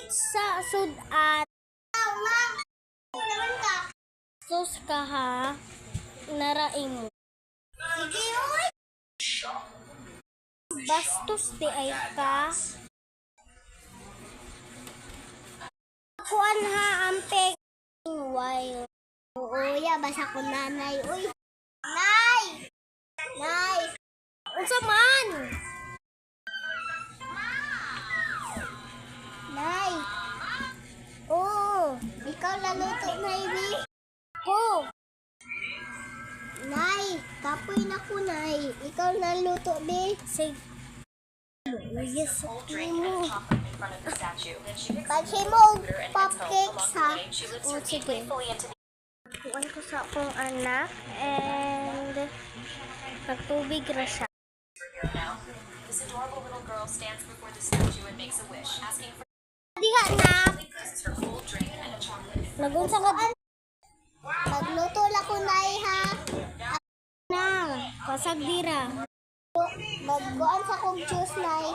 sa sudan. Sus ka ha, naraing mo. Sige, oy! Bastos di ay ka. Kuan ha, ampeg. Wild. Oo, ya, basa ko nanay. Uy! Nay! Nay! Unsa man? Nay! Oo! Ikaw naluto na ini? Ko! Nay! Kapoy na ko, Nay. Ikaw naluto, di? Sige. Yes, mo. Pag-himog cupcakes, ha? O, sige. Kuhan ko sa akong anak and nagtubig ra siya. This adorable little girl stands before the statue and makes a wish, asking for Diha na! her cold drink and a chocolate. Nagunsa ka. Magluto la ko, Nay, ha? Na, pasag dira. Magkuhan sa kong juice, Nay.